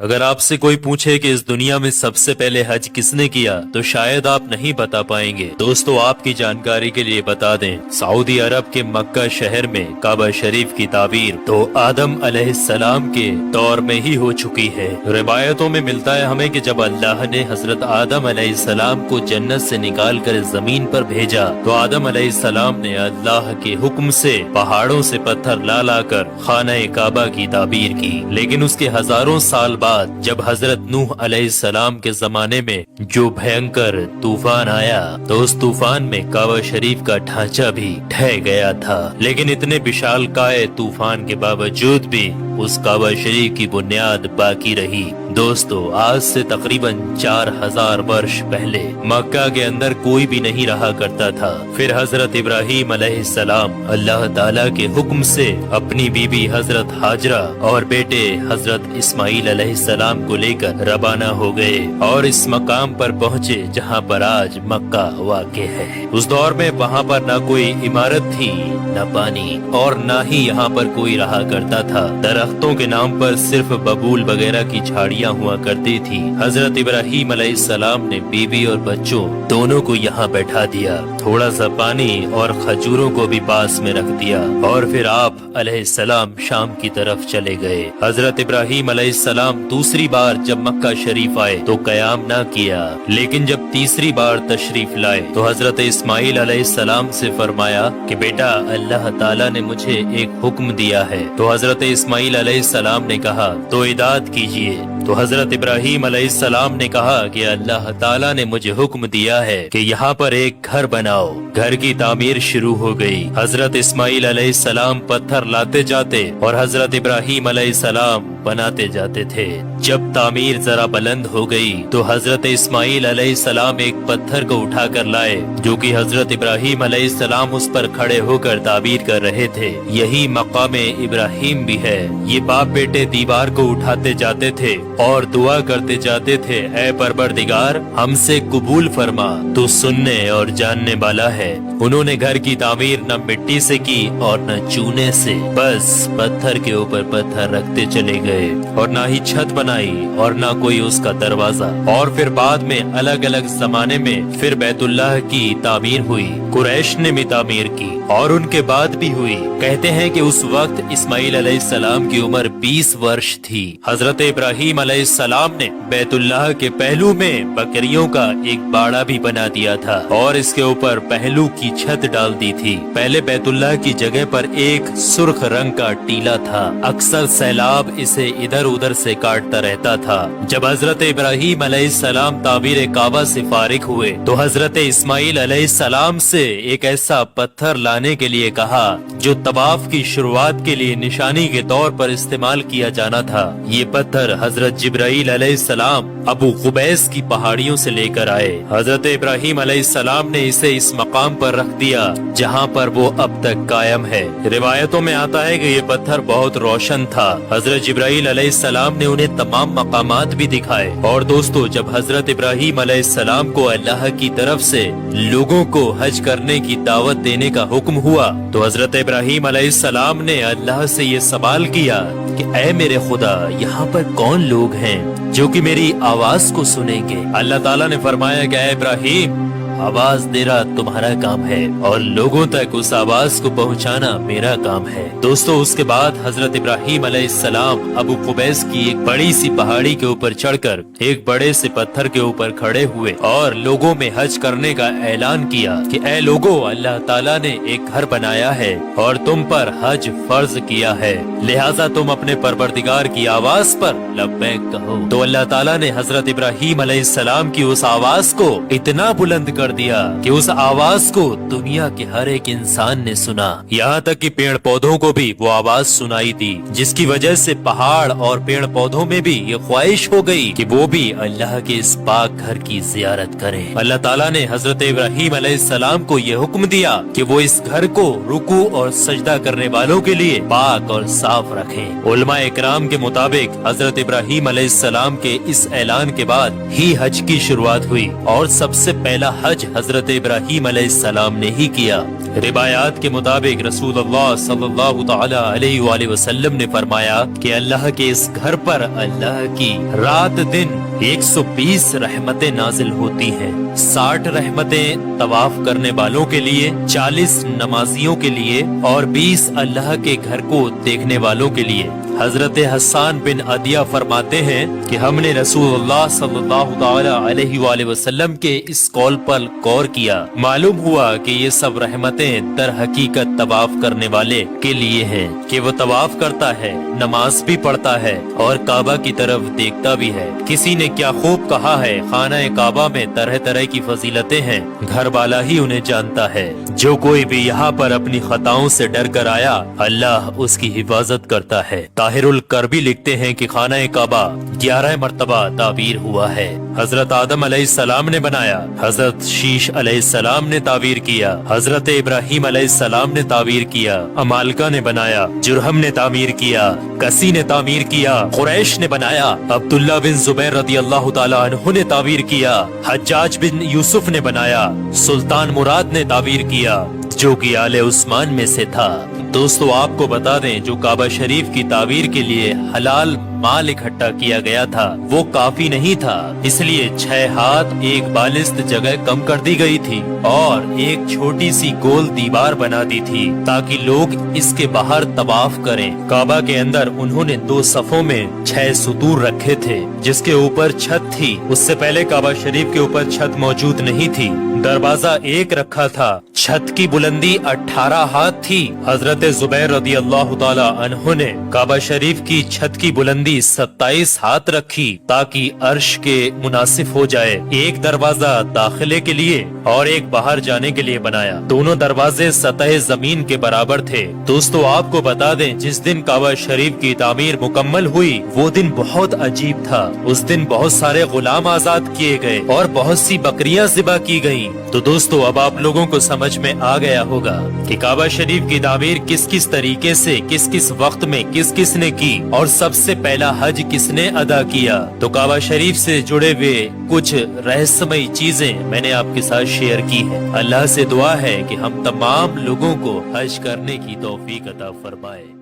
अगर आपसे कोई पूछे कि इस दुनिया में सबसे पहले हज किसने किया तो शायद आप नहीं बता पाएंगे। दोस्तों, आपकी जानकारी के लिए बता दें, सऊदी अरब के मक्का शहर में काबा शरीफ की ताबीर तो आदम अलैहिस्सलाम के दौर में ही हो चुकी है। रिवायतों में मिलता है हमें कि जब अल्लाह ने हजरत आदम अलैहिस्सलाम को जन्नत से निकाल कर जमीन पर भेजा तो आदम अलैहिस्सलाम ने अल्लाह के हुक्म से पहाड़ों से पत्थर ला लाकर खाना काबा की ताबीर की। लेकिन उसके हजारों साल बाद जब हजरत नूह अलैहिस्सलाम के जमाने में जो भयंकर तूफान आया तो उस तूफान में काबा शरीफ का ढांचा भी ढह गया था। लेकिन इतने विशालकाय तूफान के बावजूद भी उस काबा शरीफ की बुनियाद बाकी रही। दोस्तों, आज से तकरीबन 4000 वर्ष पहले मक्का के अंदर कोई भी नहीं रहा करता था। फिर हजरत इब्राहीम अलैहिस्सलाम अल्लाह ताला के हुक्म से अपनी बीबी हजरत हाजरा और बेटे हजरत इस्माइल अलैहिस्सलाम को लेकर रवाना हो गए और इस मकाम पर पहुँचे जहाँ पर आज मक्का वाक़े है। उस दौर में वहाँ पर न कोई इमारत थी, न पानी और न ही यहाँ पर कोई रहा करता था। दरख्तों के नाम पर सिर्फ बबूल वगैरह की झाड़ियाँ हुआ करती थी। हजरत इब्राहीम अलैहिस्सलाम ने बीवी और बच्चों दोनों को यहाँ बैठा दिया, थोड़ा सा पानी और खजूरों को भी पास में रख दिया और फिर आप अलैहिस्सलाम शाम की तरफ चले गए। हजरत इब्राहीम अलैहिस्सलाम दूसरी बार जब मक्का शरीफ आए तो कयाम ना किया, लेकिन जब तीसरी बार तशरीफ लाए तो हजरत इस्माइल अलैहिस्सलाम से फरमाया कि बेटा, अल्लाह ताला ने मुझे एक हुक्म दिया है। तो हजरत इस्माइल अलैहिस्सलाम ने कहा तो इदात कीजिए। तो हजरत इब्राहीम अलैहिस्सलाम ने कहा कि अल्लाह ताला ने मुझे हुक्म दिया है कि यहाँ पर एक घर बनाओ। घर की तामीर शुरू हो गई। हजरत इस्माइल अलैहिस्सलाम पत्थर लाते जाते और हजरत इब्राहीम अलैहिस्सलाम बनाते जाते थे। जब तामीर जरा बुलंद हो गई तो हजरत इस्माइल अलैहिस्सलाम एक पत्थर को उठा कर लाए जो कि हजरत इब्राहीम अलैहिस्सलाम उस पर खड़े होकर ताबीर कर रहे थे। यही मकामे इब्राहीम भी है। ये बाप बेटे दीवार को उठाते जाते थे और दुआ करते जाते थे, ऐ परवरदिगार, हमसे कबूल फरमा, तू सुनने और जानने वाला है। उन्होंने घर की तामीर न मिट्टी से की और न चूने से, बस पत्थर के ऊपर पत्थर रखते चले गए और ना ही छत बनाई और ना कोई उसका दरवाजा। और फिर बाद में अलग अलग जमाने में फिर बैतुल्लाह की तामीर हुई, कुरैश ने भी तामीर की और उनके बाद भी हुई। कहते हैं कि उस वक्त इस्माइल अलैहिस्सलाम की उम्र 20 वर्ष थी। हजरत इब्राहीम अलैहिस्सलाम ने बैतुल्लाह के पहलू में बकरियों का एक बाड़ा भी बना दिया था और इसके ऊपर पहलू की छत डाल दी थी। पहले बैतुल्लाह की जगह पर एक सुर्ख रंग का टीला था। अक्सर सैलाब इसे इधर उधर से काटता रहता था। जब हजरत इब्राहीम अलैहिस्सलाम ताबीर काबा से फारिग हुए तो हजरत इस्माइल अलैहिस्सलाम से एक ऐसा पत्थर लाने के लिए कहा जो तवाफ की शुरुआत के लिए निशानी के तौर पर इस्तेमाल किया जाना था। ये पत्थर हजरत जिब्राइल अलैहिस्सलाम अबू कुबैस की पहाड़ियों से लेकर आए। हजरत इब्राहीम अलैहिस्सलाम ने इसे इस मकाम पर रख दिया जहाँ पर वो अब तक कायम है। रिवायतों में आता है कि ये पत्थर बहुत रोशन था। हजरत जिब्राइल अलैहिस्सलाम ने उन्हें तमाम मकामात भी दिखाए। और दोस्तों, जब हजरत इब्राहीम अलैहिस्सलाम को अल्लाह की तरफ से लोगों को हज करने की दावत देने का हुक्म हुआ तो हजरत इब्राहीम अलैहिस्सलाम ने अल्लाह से ये सवाल किया कि ऐ मेरे खुदा, यहाँ पर कौन लोग हैं जो कि मेरी आवाज को सुनेंगे। अल्लाह ताला ने फरमाया कि ऐ इब्राहीम, आवाज देना तुम्हारा काम है और लोगों तक उस आवाज को पहुंचाना मेरा काम है। दोस्तों, उसके बाद हजरत इब्राहीम अलैहिस्सलाम अबू कुबैस की एक बड़ी सी पहाड़ी के ऊपर चढ़कर एक बड़े से पत्थर के ऊपर खड़े हुए और लोगों में हज करने का ऐलान किया कि ऐ लोगों, अल्लाह ताला ने एक घर बनाया है और तुम पर हज फर्ज किया है, लिहाजा तुम अपने परवरदिगार की आवाज पर लब्बैक कहो। तो अल्लाह ताला ने हजरत इब्राहीम अलैहिस्सलाम की उस आवाज को इतना बुलंद कर दिया कि उस आवाज को दुनिया के हर एक इंसान ने सुना। यहाँ तक कि पेड़ पौधों को भी वो आवाज सुनाई दी, जिसकी वजह से पहाड़ और पेड़ पौधों में भी ये ख्वाहिश हो गई कि वो भी अल्लाह के इस पाक घर की जियारत करें। अल्लाह ताला ने हजरत इब्राहीम अलैहिस्सलाम को ये हुक्म दिया कि वो इस घर को रुकू और सजदा करने वालों के लिए पाक और साफ रखें। उलमा इकराम के मुताबिक हजरत इब्राहीम अलैहिस्सलाम के इस ऐलान के बाद ही हज की शुरुआत हुई और सबसे पहला हज हज हजरत इब्राहीम अलैहिस्सलाम ने ही किया। रिवायात के मुताबिक रसूलुल्लाह सल्लल्लाहु तआला अलैहि वसल्लम ने फरमाया कि अल्लाह के इस घर पर अल्लाह की रात दिन 120 रहमतें नाजिल होती हैं। 60 रहमतें तवाफ करने वालों के लिए, 40 नमाजियों के लिए और 20 अल्लाह के घर को देखने वालों के लिए। हजरत हसन बिन अदिया फरमाते हैं कि हमने रसूलुल्लाह सल्लल्लाहु तआला अलैहि वसल्लम के इस कौल पर गौर किया। मालूम हुआ कि ये सब रहमतें दर हकीकत तवाफ करने वाले के लिए हैं कि वो तवाफ करता है, नमाज भी पढ़ता है और काबा की तरफ देखता भी है। किसी ने क्या खूब कहा है, खाना काबा में तरह तरह की फजीलतें हैं, घर वाला ही उन्हें जानता है। जो कोई भी यहाँ पर अपनी खताओं से डर कर आया, अल्लाह उसकी हिफाजत करता है। ताहिरुल करबी लिखते हैं कि खाना काबा 11 मरतबा ताबीर हुआ है। हजरत आदम अलैहिस्सलाम ने बनाया, हजरत शीश अलैहिस्सलाम ने ताबीर किया, हजरत इब्राहीम अलैहिस्सलाम ने ताबीर किया, अमालका ने बनाया, जुरहम ने तामीर किया, कसी ने तामीर किया, कुरैश ने बनाया, अब्दुल्ला बिन जुबैर रदियल्लाहु ताला अन्हु ने ताबीर किया, हज्जाज बिन यूसुफ ने बनाया, सुल्तान मुराद ने ताबीर किया जो कि आले उस्मान में से था। दोस्तों आपको बता दें, जो काबा शरीफ की ताबीर के लिए हलाल माल इकट्ठा किया गया था वो काफी नहीं था, इसलिए 6 हाथ एक बालिस्त जगह कम कर दी गई थी और एक छोटी सी गोल दीवार बना दी थी ताकि लोग इसके बाहर तवाफ करें। काबा के अंदर उन्होंने 2 सफों में 6 सुतूर रखे थे जिसके ऊपर छत थी। उससे पहले काबा शरीफ के ऊपर छत मौजूद नहीं थी। दरवाजा एक रखा था। छत की बुलंदी 18 हाथ थी। हजरत जुबैर रदियल्लाहु ताला अन्हु ने काबा शरीफ की छत की बुलंदी 27 हाथ रखी ताकि अर्श के मुनासिब हो जाए। एक दरवाजा दाखिले के लिए और एक बाहर जाने के लिए बनाया। दोनों दरवाजे सतह जमीन के बराबर थे। दोस्तों आपको बता दें, जिस दिन काबा शरीफ की तामीर मुकम्मल हुई वो दिन बहुत अजीब था। उस दिन बहुत सारे गुलाम आजाद किए गए और बहुत सी बकरियां ज़िबा की गयी। तो दोस्तों अब आप लोगों को समझ में आ गया होगा कि काबा शरीफ की तामीर किस किस तरीके से, किस किस वक्त में किस किस ने की और सबसे पहला हज किसने अदा किया। तो काबा शरीफ से जुड़े हुए कुछ रहस्यमयी चीजें मैंने आपके साथ शेयर की है। अल्लाह से दुआ है कि हम तमाम लोगों को हज करने की तौफीक अता फरमाए।